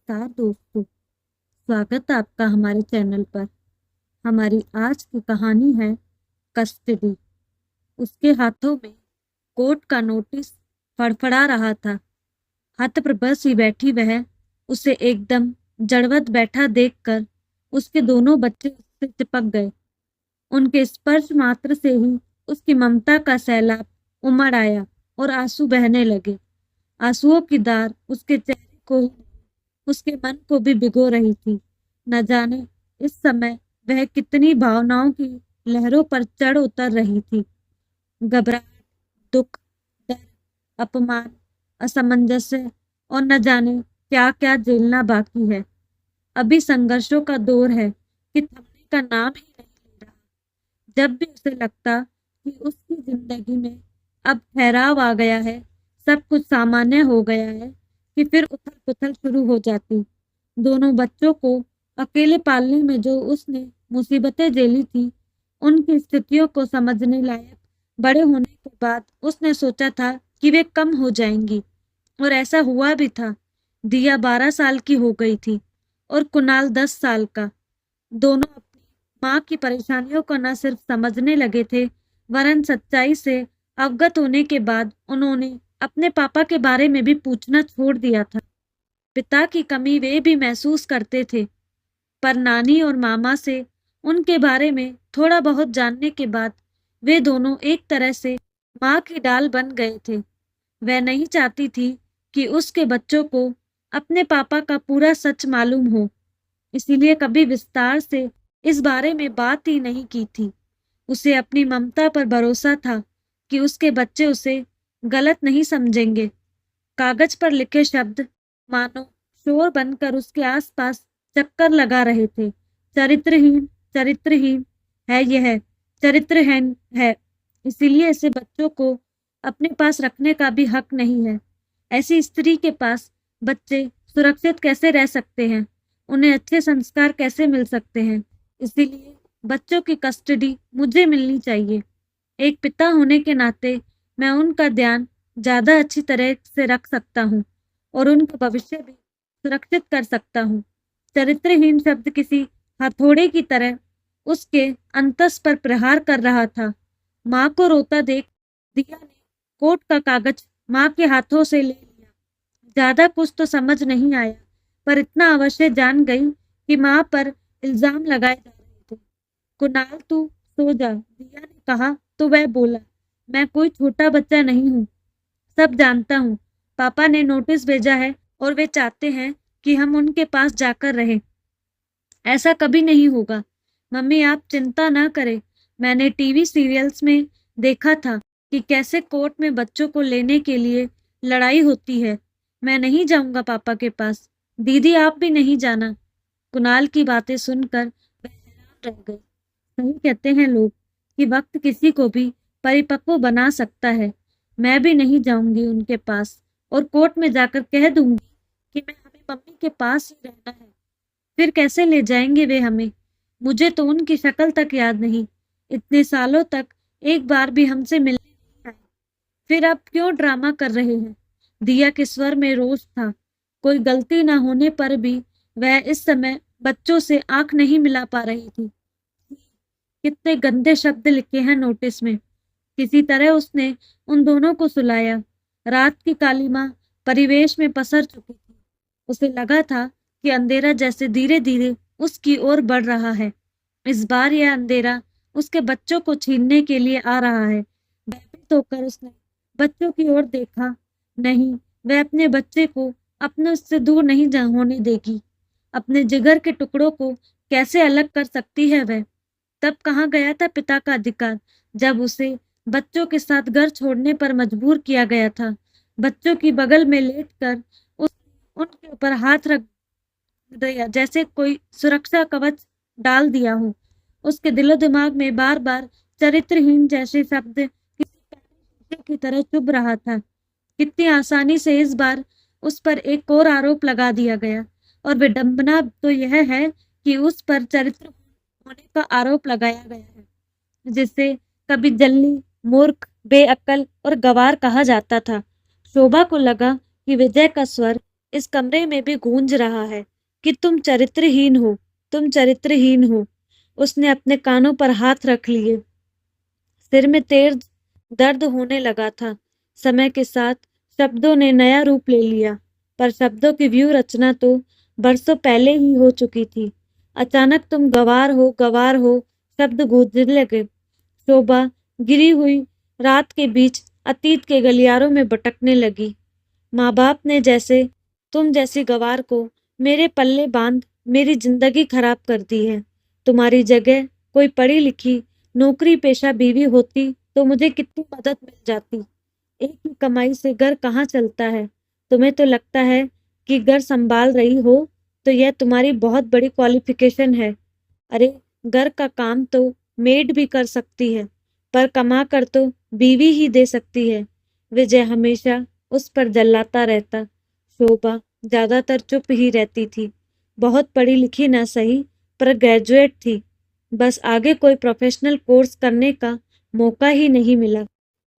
नमस्कार दोस्तों, स्वागत है आपका हमारे चैनल पर। हमारी आज की कहानी है कस्टडी। उसके हाथों में कोर्ट का नोटिस फड़फड़ा रहा था। हतप्रभ सी बैठी वह उसे एकदम जड़वत बैठा देखकर उसके दोनों बच्चे उससे चिपक गए। उनके स्पर्श मात्र से ही उसकी ममता का सैलाब उमड़ आया और आंसू बहने लगे। आंसुओं की धार उसके चेहरे को ही उसके मन को भी भिगो रही थी। न जाने इस समय वह कितनी भावनाओं की लहरों पर चढ़ उतर रही थी। घबराहट, दुख, डर, अपमान, असमंजस्य और न जाने क्या क्या झेलना बाकी है। अभी संघर्षों का दौर है कि थमने का नाम ही नहीं ले रहा। जब भी उसे लगता कि उसकी जिंदगी में अब ठहराव आ गया है, सब कुछ सामान्य हो गया है, कि फिर उथल पुथल शुरू हो जाती। दोनों बच्चों को अकेले पालने में जो उसने मुसीबतें झेली थी, उनकी स्थितियों को समझने लायक बड़े होने के बाद उसने सोचा था कि वे कम हो जाएंगी, और ऐसा हुआ भी था। दिया 12 साल की हो गई थी और कुणाल 10 साल का। दोनों अपनी माँ की परेशानियों को न सिर्फ समझने लगे थे, वरन सच्चाई से अवगत होने के बाद उन्होंने अपने पापा के बारे में भी पूछना छोड़ दिया था। पिता की कमी वे भी महसूस करते थे, पर नानी और मामा से उनके बारे में थोड़ा बहुत जानने के बाद वे दोनों एक तरह से माँ की डाल बन गए थे। वह नहीं चाहती थी कि उसके बच्चों को अपने पापा का पूरा सच मालूम हो, इसीलिए कभी विस्तार से इस बारे में बात ही नहीं की थी। उसे अपनी ममता पर भरोसा था कि उसके बच्चे उसे गलत नहीं समझेंगे। कागज पर लिखे शब्द मानो शोर बनकर उसके आसपास चक्कर लगा रहे थे। चरित्रहीन, चरित्रहीन है यह, चरित्रहीन है, इसीलिए इसे बच्चों को अपने पास रखने का भी हक नहीं है। ऐसी स्त्री के पास बच्चे सुरक्षित कैसे रह सकते हैं, उन्हें अच्छे संस्कार कैसे मिल सकते हैं। इसीलिए बच्चों की कस्टडी मुझे मिलनी चाहिए। एक पिता होने के नाते मैं उनका ध्यान ज्यादा अच्छी तरह से रख सकता हूँ और उनका भविष्य भी सुरक्षित कर सकता हूँ। चरित्रहीन शब्द किसी हथौड़े की तरह उसके अंतस पर प्रहार कर रहा था। माँ को रोता देख दिया ने कोर्ट का कागज माँ के हाथों से ले लिया। ज्यादा कुछ तो समझ नहीं आया, पर इतना अवश्य जान गई कि माँ पर इल्जाम लगाए जा रहे थे। कुणाल, तू सो जा, दिया ने कहा तो वह बोला, मैं कोई छोटा बच्चा नहीं हूँ, सब जानता हूँ। पापा ने नोटिस भेजा है और वे चाहते हैं कि हम उनके पास जाकर रहें। ऐसा कभी नहीं होगा। मम्मी, आप चिंता ना करें। मैंने टीवी सीरियल्स में देखा था कि कैसे कोर्ट में बच्चों को लेने के लिए लड़ाई होती है। मैं नहीं जाऊंगा पापा के पास। दीदी, आप भी नहीं जाना। कुणाल की बातें सुनकर वह हैरान रह गई। सही कहते हैं लोग कि वक्त किसी को भी परिपक्व बना सकता है। मैं भी नहीं जाऊंगी उनके पास और कोर्ट में जाकर कह दूंगी कि मैं हमें मम्मी के पास ही रहना है। फिर कैसे ले जाएंगे वे हमें? मुझे तो उनकी शक्ल तक याद नहीं। इतने सालों तक एक बार भी हमसे मिलने नहीं आए। फिर आप क्यों ड्रामा कर रहे हैं? दिया के स्वर में रोष था। कोई गलती ना होने पर भी वह इस समय बच्चों से आंख नहीं मिला पा रही थी। कितने गंदे शब्द लिखे हैं नोटिस में। किसी तरह उसने उन दोनों को सुलाया। रात की कालीमा परिवेश में पसर चुकी थी। उसे लगा था कि अंधेरा जैसे धीरे धीरे उसकी ओर बढ़ रहा है। इस बार यह अंधेरा उसके बच्चों को छीनने के लिए आ रहा है। भयभीत होकर उसने बच्चों की ओर देखा। नहीं, वह अपने बच्चे को अपने से दूर नहीं होने देगी। अपने जिगर के टुकड़ों को कैसे अलग कर सकती है वह? तब कहाँ गया था पिता का अधिकार, जब उसे बच्चों के साथ घर छोड़ने पर मजबूर किया गया था। बच्चों की बगल में लेटकर उस उनके ऊपर हाथ रख दिया, जैसे कोई सुरक्षा कवच डाल दिया हो। उसके दिलो दिमाग में बार बार चरित्रहीन जैसे शब्द किसी पैर की तरह चुभ रहा था। कितनी आसानी से इस बार उस पर एक और आरोप लगा दिया गया, और विडंबना तो यह है कि उस पर चरित्र होने का आरोप लगाया गया है, जिसे कभी जल्ली, मूर्ख, बेअक्ल और गवार कहा जाता था। शोभा को लगा कि विजय का स्वर इस कमरे में भी गूंज रहा है कि तुम चरित्रहीन हो, तुम चरित्रहीन हो। उसने अपने कानों पर हाथ रख लिए। सिर में तेज दर्द होने लगा था। समय के साथ शब्दों ने नया रूप ले लिया, पर शब्दों की व्यू रचना तो बरसों पहले ही हो चुकी थी। अचानक तुम गवार हो शब्द गूंजने लगे। शोभा गिरी हुई रात के बीच अतीत के गलियारों में भटकने लगी। माँ बाप ने जैसे तुम जैसी गवार को मेरे पल्ले बांध मेरी जिंदगी खराब कर दी है। तुम्हारी जगह कोई पढ़ी लिखी नौकरी पेशा बीवी होती तो मुझे कितनी मदद मिल जाती। एक ही कमाई से घर कहाँ चलता है। तुम्हें तो लगता है कि घर संभाल रही हो तो यह तुम्हारी बहुत बड़ी क्वालिफिकेशन है। अरे, घर का काम तो मेड भी कर सकती है, पर कमा कर तो बीवी ही दे सकती है। विजय हमेशा उस पर जल्लाता रहता। शोभा ज्यादातर चुप ही रहती थी। बहुत पढ़ी लिखी ना सही, पर ग्रेजुएट थी। बस आगे कोई प्रोफेशनल कोर्स करने का मौका ही नहीं मिला।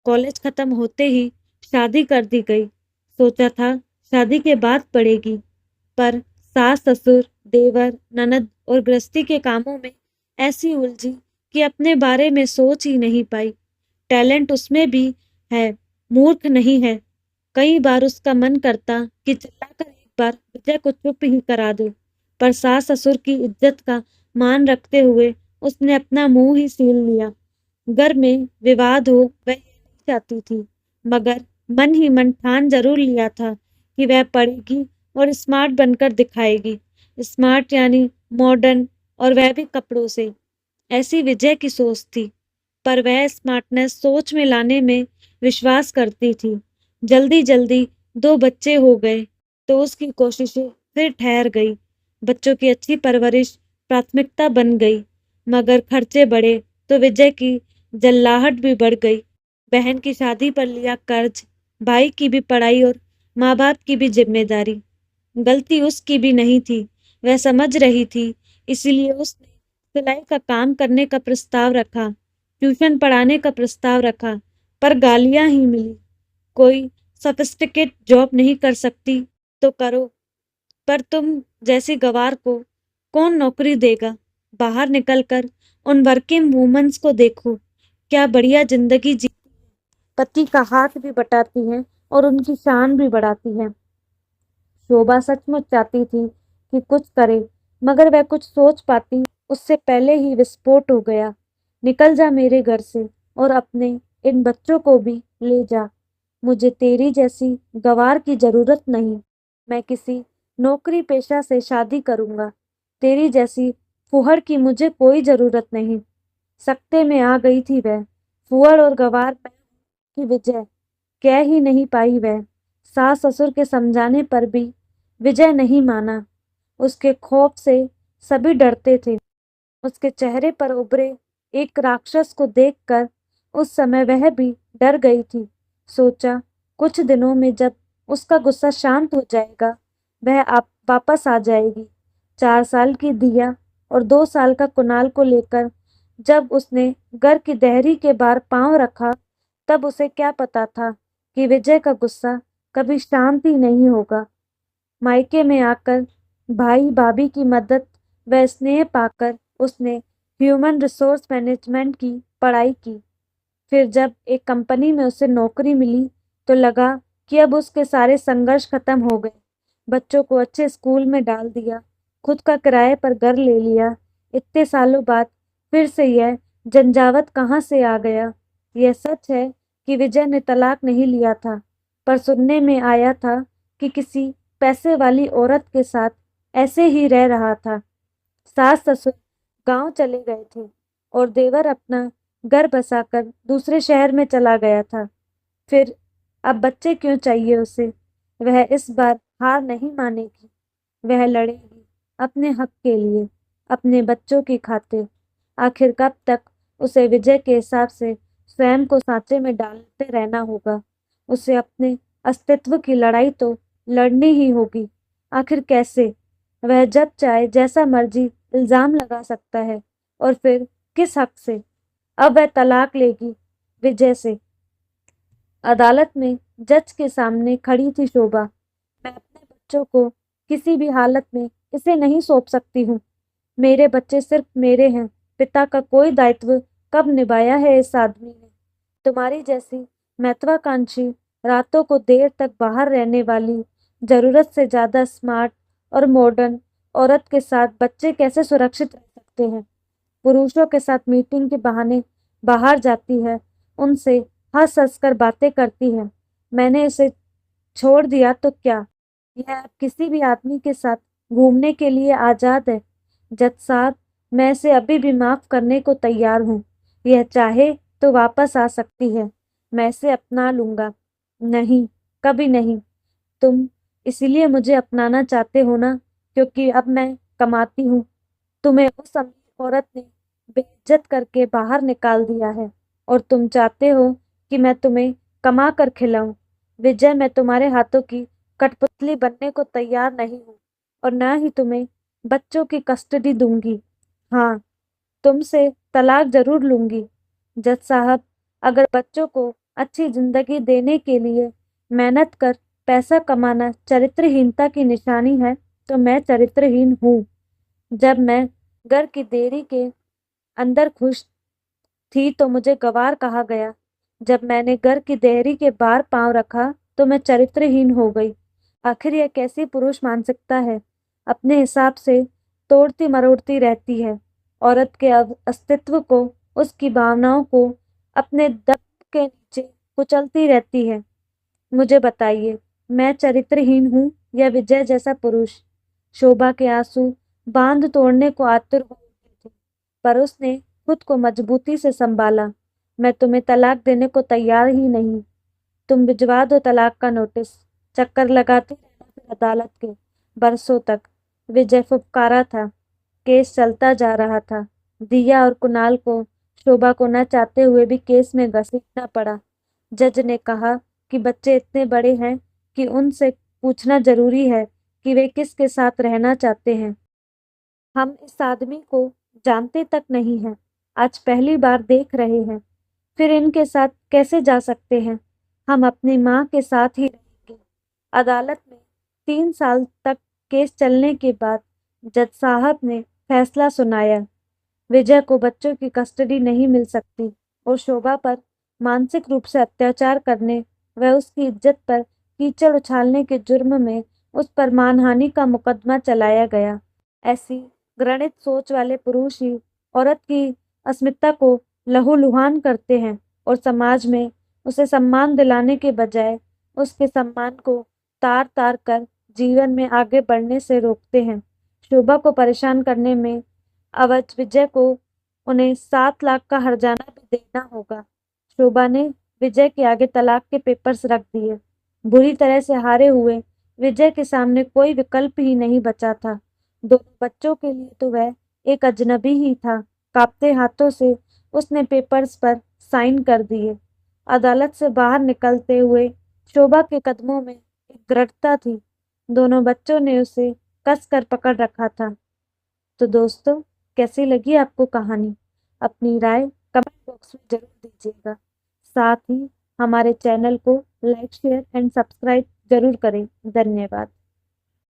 कॉलेज खत्म होते ही शादी कर दी गई। सोचा था शादी के बाद पढ़ेगी, पर सास ससुर देवर ननद और गृहस्थी के कामों में ऐसी उलझी कि अपने बारे में सोच ही नहीं पाई। टैलेंट उसमें भी है, मूर्ख नहीं है। कई बार उसका मन करता कि चिल्लाकर एक बार विजय को चुप ही करा दे, पर सास ससुर की इज्जत का मान रखते हुए उसने अपना मुंह ही सील लिया। घर में विवाद हो वह ये नहीं चाहती थी, मगर मन ही मन ठान जरूर लिया था कि वह पढ़ेगी और स्मार्ट बनकर दिखाएगी। स्मार्ट यानी मॉडर्न, और वह भी कपड़ों से। ऐसी विजय की सोच थी, पर वह स्मार्टनेस सोच में लाने में विश्वास करती थी। जल्दी जल्दी दो बच्चे हो गए तो उसकी कोशिशें फिर ठहर गई। बच्चों की अच्छी परवरिश प्राथमिकता बन गई, मगर खर्चे बढ़े तो विजय की जल्लाहट भी बढ़ गई। बहन की शादी पर लिया कर्ज, भाई की भी पढ़ाई और माँ बाप की भी जिम्मेदारी। गलती उसकी भी नहीं थी, वह समझ रही थी, इसीलिए उसने सिलाई का काम करने का प्रस्ताव रखा, ट्यूशन पढ़ाने का प्रस्ताव रखा, पर गालियां ही मिली। कोई सोफिस्टिकेट जॉब नहीं कर सकती तो करो, पर तुम जैसी गवार को कौन नौकरी देगा। बाहर निकलकर उन वर्किंग वुमेन्स को देखो, क्या बढ़िया जिंदगी जी, पति का हाथ भी बटाती हैं और उनकी शान भी बढ़ाती हैं। शोभा सचमुच चाहती थी कि कुछ करे, मगर वह कुछ सोच पाती उससे पहले ही विस्फोट हो गया। निकल जा मेरे घर से और अपने इन बच्चों को भी ले जा। मुझे तेरी जैसी गवार की जरूरत नहीं। मैं किसी नौकरी पेशा से शादी करूंगा। तेरी जैसी फुहड़ की मुझे कोई जरूरत नहीं। सकते में आ गई थी वह। फुहड़ और गवार मैं की विजय। कह ही नहीं पाई वह। सास ससुर के समझाने पर भी विजय नहीं माना। उसके खौफ से सभी डरते थे। उसके चेहरे पर उभरे एक राक्षस को देखकर उस समय वह भी डर गई थी। सोचा कुछ दिनों में जब उसका गुस्सा शांत हो जाएगा वह आप वापस आ जाएगी। 4 साल की दिया और 2 साल का कुणाल को लेकर जब उसने घर की देहरी के बाहर पांव रखा, तब उसे क्या पता था कि विजय का गुस्सा कभी शांत ही नहीं होगा। मायके में आकर भाई भाभी की मदद व स्नेह पाकर उसने ह्यूमन रिसोर्स मैनेजमेंट की पढ़ाई की। फिर जब एक कंपनी में उसे नौकरी मिली तो लगा कि अब उसके सारे संघर्ष खत्म हो गए। बच्चों को अच्छे स्कूल में डाल दिया, खुद का किराए पर घर ले लिया। इतने सालों बाद फिर से यह झंझावत कहाँ से आ गया। यह सच है कि विजय ने तलाक नहीं लिया था, पर सुनने में आया था कि किसी पैसे वाली औरत के साथ ऐसे ही रह रहा था। सास ससुर गांव चले गए थे और देवर अपना घर बसाकर दूसरे शहर में चला गया था। फिर अब बच्चे क्यों चाहिए उसे। वह इस बार हार नहीं मानेगी। वह लड़ेगी अपने हक के लिए, अपने बच्चों की खातिर। आखिर कब तक उसे विजय के हिसाब से स्वयं को सांचे में डालते रहना होगा। उसे अपने अस्तित्व की लड़ाई तो लड़नी ही होगी। आखिर कैसे। वह जब चाहे जैसा मर्जी इल्जाम लगा सकता है, और फिर किस हक से। अब वह तलाक लेगी विजय से। अदालत में जज के सामने खड़ी थी शोभा। मैं अपने बच्चों को किसी भी हालत में इसे नहीं सौंप सकती हूँ। मेरे बच्चे सिर्फ मेरे हैं, पिता का कोई दायित्व कब निभाया है इस आदमी ने? तुम्हारी जैसी महत्वाकांक्षी, रातों को देर तक बाहर रहने वाली, जरूरत से ज्यादा स्मार्ट और मॉडर्न औरत के साथ बच्चे कैसे सुरक्षित रह सकते हैं? पुरुषों के साथ मीटिंग के बहाने बाहर जाती है, उनसे हंस हंस कर बातें करती है। मैंने इसे छोड़ दिया तो क्या? यह अब किसी भी आदमी के साथ घूमने के लिए आजाद है। जज साहब, मैं इसे अभी भी माफ करने को तैयार हूँ। यह चाहे तो वापस आ सकती है। मैं इसे अपना लूंगा। नहीं, कभी नहीं। तुम इसीलिए मुझे अपनाना चाहते हो ना, क्योंकि अब मैं कमाती हूँ। तुम्हें उस अमीर औरत ने बेइज्जत करके बाहर निकाल दिया है और तुम चाहते हो कि मैं तुम्हें कमा कर खिलाऊं। विजय, मैं तुम्हारे हाथों की कठपुतली बनने को तैयार नहीं हूँ और न ही तुम्हें बच्चों की कस्टडी दूंगी। हाँ, तुमसे तलाक जरूर लूंगी। जज साहब, अगर बच्चों को अच्छी जिंदगी देने के लिए मेहनत कर पैसा कमाना चरित्रहीनता की निशानी है, तो मैं चरित्रहीन हूँ। जब मैं घर की देरी के अंदर खुश थी तो मुझे गँवार कहा गया। जब मैंने घर की देहरी के बाहर पाँव रखा तो मैं चरित्रहीन हो गई। आखिर यह कैसी पुरुष मानसिकता है? अपने हिसाब से तोड़ती मरोड़ती रहती है। औरत के अस्तित्व को, उसकी भावनाओं को अपने दब के नीचे कुचलती रहती है। मुझे बताइए, मैं चरित्रहीन हूँ या विजय जैसा पुरुष? शोभा के आंसू बांध तोड़ने को आतुर हो उठे थे, पर उसने खुद को मजबूती से संभाला। मैं तुम्हें तलाक देने को तैयार ही नहीं। तुम भिजवा दो तलाक का नोटिस। चक्कर लगाते रहना फिर अदालत के। बरसों तक विजय फुफकारा था। केस चलता जा रहा था। दिया और कुणाल को शोभा को न चाहते हुए भी केस में घसीटना पड़ा। जज ने कहा कि बच्चे इतने बड़े हैं कि उनसे पूछना जरूरी है कि वे किसके साथ रहना चाहते हैं। हम इस आदमी को जानते तक नहीं हैं। आज पहली बार देख रहे हैं। फिर इनके साथ कैसे जा सकते हैं? हम अपनी माँ के साथ ही रहेंगे। अदालत में 3 साल तक केस चलने के बाद जज साहब ने फैसला सुनाया। विजय को बच्चों की कस्टडी नहीं मिल सकती और शोभा पर मानसिक रूप से अत्याचार करने व उसकी इज्जत पर कीचड़ उछालने के जुर्म में उस पर मानहानि का मुकदमा चलाया गया। ऐसी घृणित सोच वाले पुरुष ही औरत की अस्मिता को लहूलुहान करते हैं और समाज में उसे सम्मान दिलाने के बजाय उसके सम्मान को तार तार कर जीवन में आगे बढ़ने से रोकते हैं। शोभा को परेशान करने में अवध विजय को उन्हें 7 लाख का हर्जाना भी देना होगा। शोभा ने विजय के आगे तलाक के पेपर्स रख दिए। बुरी तरह से हारे हुए विजय के सामने कोई विकल्प ही नहीं बचा था। दोनों बच्चों के लिए तो वह एक अजनबी ही था। कांपते हाथों से उसने पेपर्स पर साइन कर दिए। अदालत से बाहर निकलते हुए शोभा के कदमों में एक दृढ़ता थी। दोनों बच्चों ने उसे कसकर पकड़ रखा था। तो दोस्तों, कैसी लगी आपको कहानी? अपनी राय कमेंट बॉक्स में जरूर दीजिएगा। साथ ही हमारे चैनल को लाइक, शेयर एंड सब्सक्राइब जरूर करें। धन्यवाद।